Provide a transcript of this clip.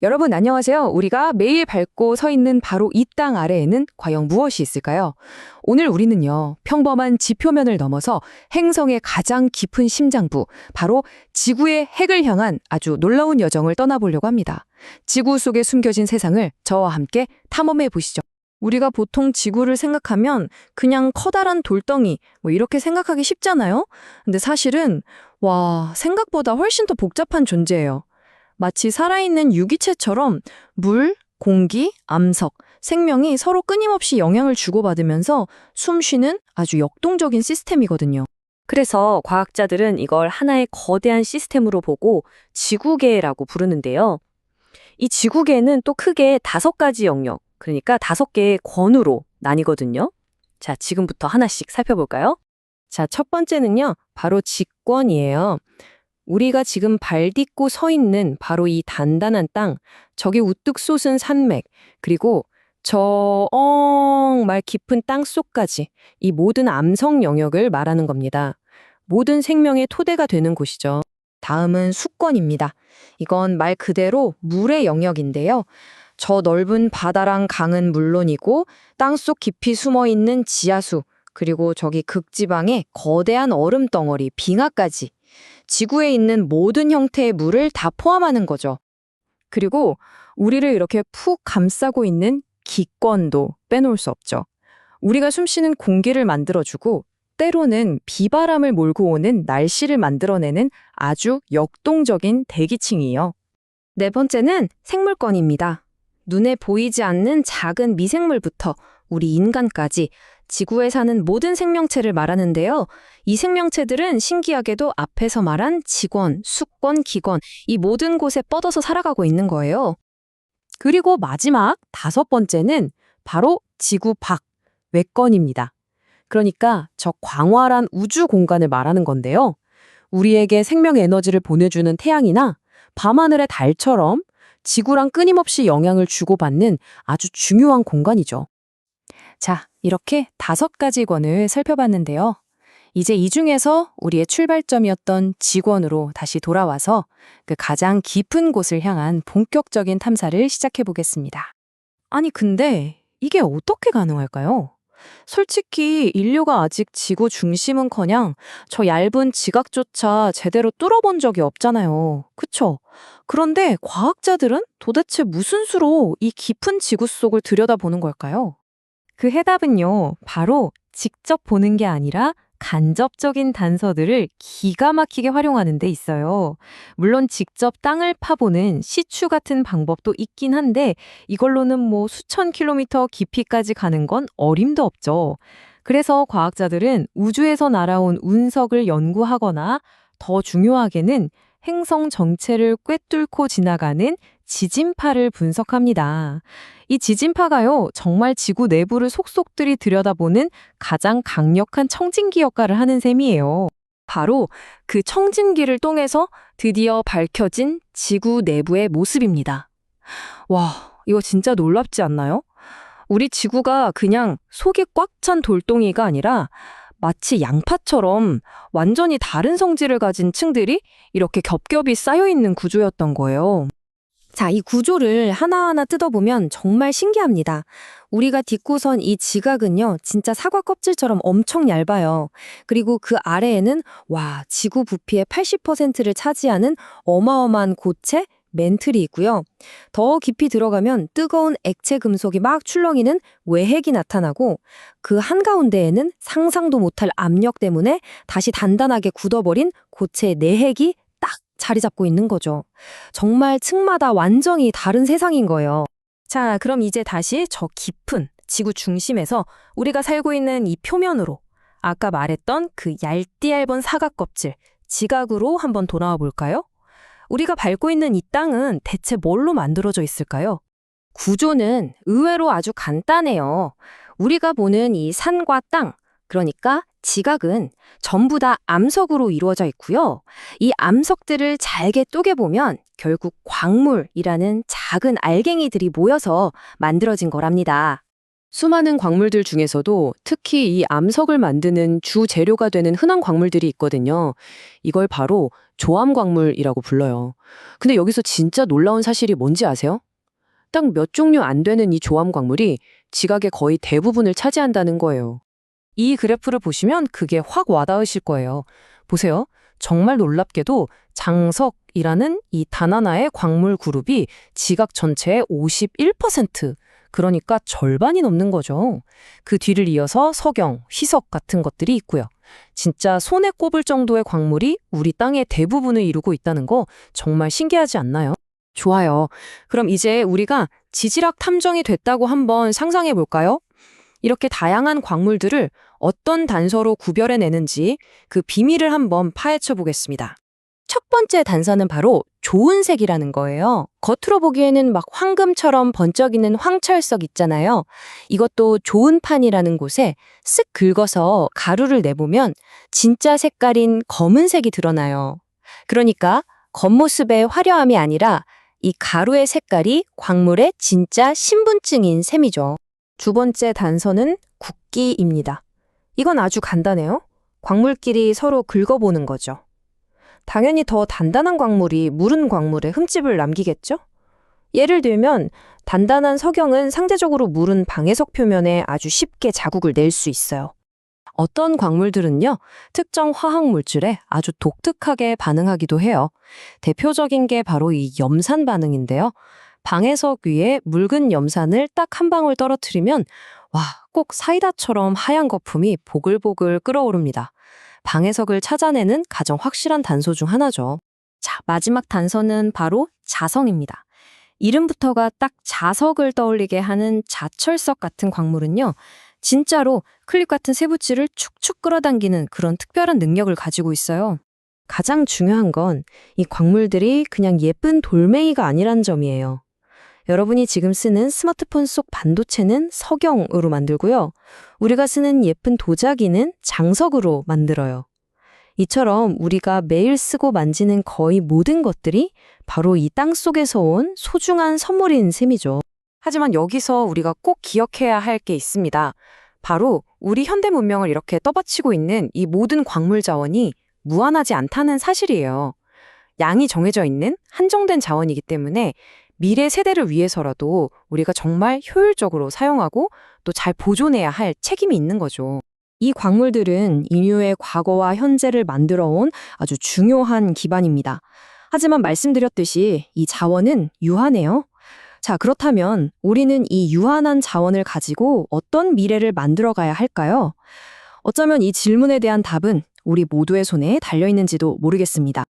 여러분 안녕하세요. 우리가 매일 밟고 서 있는 바로 이 땅 아래에는 과연 무엇이 있을까요? 오늘 우리는요, 평범한 지표면을 넘어서 행성의 가장 깊은 심장부, 바로 지구의 핵을 향한 아주 놀라운 여정을 떠나보려고 합니다. 지구 속에 숨겨진 세상을 저와 함께 탐험해 보시죠. 우리가 보통 지구를 생각하면 그냥 커다란 돌덩이, 이렇게 생각하기 쉽잖아요? 근데 사실은, 생각보다 훨씬 더 복잡한 존재예요. 마치 살아있는 유기체처럼 물, 공기, 암석, 생명이 서로 끊임없이 영향을 주고받으면서 숨쉬는 아주 역동적인 시스템이거든요. 그래서 과학자들은 이걸 하나의 거대한 시스템으로 보고 지구계라고 부르는데요. 이 지구계는 또 크게 5가지 영역, 그러니까 5개의 권으로 나뉘거든요. 자, 지금부터 하나씩 살펴볼까요? 자, 첫 번째는요, 바로 직권이에요. 우리가 지금 발 딛고 서 있는 바로 이 단단한 땅, 저기 우뚝 솟은 산맥, 그리고 저 말 깊은 땅 속까지 이 모든 암석 영역을 말하는 겁니다. 모든 생명의 토대가 되는 곳이죠. 다음은 수권입니다. 이건 말 그대로 물의 영역인데요. 저 넓은 바다랑 강은 물론이고 땅속 깊이 숨어 있는 지하수, 그리고 저기 극지방의 거대한 얼음 덩어리, 빙하까지 지구에 있는 모든 형태의 물을 다 포함하는 거죠. 그리고 우리를 이렇게 푹 감싸고 있는 기권도 빼놓을 수 없죠. 우리가 숨쉬는 공기를 만들어주고 때로는 비바람을 몰고 오는 날씨를 만들어내는 아주 역동적인 대기층이에요. 네 번째는 생물권입니다. 눈에 보이지 않는 작은 미생물부터 우리 인간까지 지구에 사는 모든 생명체를 말하는데요. 이 생명체들은 신기하게도 앞에서 말한 지권, 수권, 기권, 이 모든 곳에 뻗어서 살아가고 있는 거예요. 그리고 마지막 5번째는 바로 지구 밖, 외권입니다. 그러니까 저 광활한 우주 공간을 말하는 건데요. 우리에게 생명 에너지를 보내주는 태양이나 밤하늘의 달처럼 지구랑 끊임없이 영향을 주고받는 아주 중요한 공간이죠. 자, 이렇게 5가지 권을 살펴봤는데요. 이제 이 중에서 우리의 출발점이었던 지권으로 다시 돌아와서 그 가장 깊은 곳을 향한 본격적인 탐사를 시작해 보겠습니다. 아니, 근데 이게 어떻게 가능할까요? 솔직히 인류가 아직 지구 중심은커녕 저 얇은 지각조차 제대로 뚫어본 적이 없잖아요. 그쵸? 그런데 과학자들은 도대체 무슨 수로 이 깊은 지구 속을 들여다보는 걸까요? 그 해답은요, 바로 직접 보는 게 아니라 간접적인 단서들을 기가 막히게 활용하는 데 있어요. 물론 직접 땅을 파보는 시추 같은 방법도 있긴 한데 이걸로는 수천 킬로미터 깊이까지 가는 건 어림도 없죠. 그래서 과학자들은 우주에서 날아온 운석을 연구하거나 더 중요하게는 행성 정체를 꿰뚫고 지나가는 지진파를 분석합니다. 이 지진파가요, 정말 지구 내부를 속속들이 들여다보는 가장 강력한 청진기 역할을 하는 셈이에요. 바로 그 청진기를 통해서 드디어 밝혀진 지구 내부의 모습입니다. 이거 진짜 놀랍지 않나요? 우리 지구가 그냥 속이 꽉 찬 돌덩이가 아니라 마치 양파처럼 완전히 다른 성질을 가진 층들이 이렇게 겹겹이 쌓여있는 구조였던 거예요. 자, 이 구조를 하나하나 뜯어보면 정말 신기합니다. 우리가 딛고선 이 지각은요, 진짜 사과 껍질처럼 엄청 얇아요. 그리고 그 아래에는 지구 부피의 80%를 차지하는 어마어마한 고체, 멘틀이 있고요. 더 깊이 들어가면 뜨거운 액체 금속이 막 출렁이는 외핵이 나타나고 그 한가운데에는 상상도 못할 압력 때문에 다시 단단하게 굳어버린 고체 내핵이 딱 자리 잡고 있는 거죠. 정말 층마다 완전히 다른 세상인 거예요. 자, 그럼 이제 다시 저 깊은 지구 중심에서 우리가 살고 있는 이 표면으로 아까 말했던 그 얇디얇은 사각 껍질, 지각으로 한번 돌아와 볼까요? 우리가 밟고 있는 이 땅은 대체 뭘로 만들어져 있을까요? 구조는 의외로 아주 간단해요. 우리가 보는 이 산과 땅, 그러니까 지각은 전부 다 암석으로 이루어져 있고요. 이 암석들을 잘게 쪼개보면 결국 광물이라는 작은 알갱이들이 모여서 만들어진 거랍니다. 수많은 광물들 중에서도 특히 이 암석을 만드는 주 재료가 되는 흔한 광물들이 있거든요. 이걸 바로 조암 광물이라고 불러요. 근데 여기서 진짜 놀라운 사실이 뭔지 아세요? 딱 몇 종류 안 되는 이 조암 광물이 지각의 거의 대부분을 차지한다는 거예요. 이 그래프를 보시면 그게 확 와닿으실 거예요. 보세요. 정말 놀랍게도 장석이라는 이 단 하나의 광물 그룹이 지각 전체의 51%, 그러니까 절반이 넘는 거죠. 그 뒤를 이어서 석영, 희석 같은 것들이 있고요. 진짜 손에 꼽을 정도의 광물이 우리 땅의 대부분을 이루고 있다는 거 정말 신기하지 않나요? 좋아요. 그럼 이제 우리가 지질학 탐정이 됐다고 한번 상상해 볼까요? 이렇게 다양한 광물들을 어떤 단서로 구별해내는지 그 비밀을 한번 파헤쳐 보겠습니다. 첫 번째 단서는 바로 좋은색이라는 거예요. 겉으로 보기에는 막 황금처럼 번쩍이는 황철석 있잖아요. 이것도 좋은판이라는 곳에 쓱 긁어서 가루를 내보면 진짜 색깔인 검은색이 드러나요. 그러니까 겉모습의 화려함이 아니라 이 가루의 색깔이 광물의 진짜 신분증인 셈이죠. 두 번째 단서는 굵기입니다. 이건 아주 간단해요. 광물끼리 서로 긁어보는 거죠. 당연히 더 단단한 광물이 무른 광물에 흠집을 남기겠죠? 예를 들면 단단한 석영은 상대적으로 무른 방해석 표면에 아주 쉽게 자국을 낼 수 있어요. 어떤 광물들은요, 특정 화학 물질에 아주 독특하게 반응하기도 해요. 대표적인 게 바로 이 염산 반응인데요. 방해석 위에 묽은 염산을 딱 한 방울 떨어뜨리면 와, 꼭 사이다처럼 하얀 거품이 보글보글 끓어오릅니다. 방해석을 찾아내는 가장 확실한 단서 중 하나죠. 자, 마지막 단서는 바로 자성입니다. 이름부터가 딱 자석을 떠올리게 하는 자철석 같은 광물은요, 진짜로 클립 같은 세부치를 축축 끌어당기는 그런 특별한 능력을 가지고 있어요. 가장 중요한 건 이 광물들이 그냥 예쁜 돌멩이가 아니란 점이에요. 여러분이 지금 쓰는 스마트폰 속 반도체는 석영으로 만들고요. 우리가 쓰는 예쁜 도자기는 장석으로 만들어요. 이처럼 우리가 매일 쓰고 만지는 거의 모든 것들이 바로 이 땅 속에서 온 소중한 선물인 셈이죠. 하지만 여기서 우리가 꼭 기억해야 할 게 있습니다. 바로 우리 현대 문명을 이렇게 떠받치고 있는 이 모든 광물 자원이 무한하지 않다는 사실이에요. 양이 정해져 있는 한정된 자원이기 때문에 미래 세대를 위해서라도 우리가 정말 효율적으로 사용하고 또 잘 보존해야 할 책임이 있는 거죠. 이 광물들은 인류의 과거와 현재를 만들어 온 아주 중요한 기반입니다. 하지만 말씀드렸듯이 이 자원은 유한해요. 자, 그렇다면 우리는 이 유한한 자원을 가지고 어떤 미래를 만들어 가야 할까요? 어쩌면 이 질문에 대한 답은 우리 모두의 손에 달려 있는지도 모르겠습니다.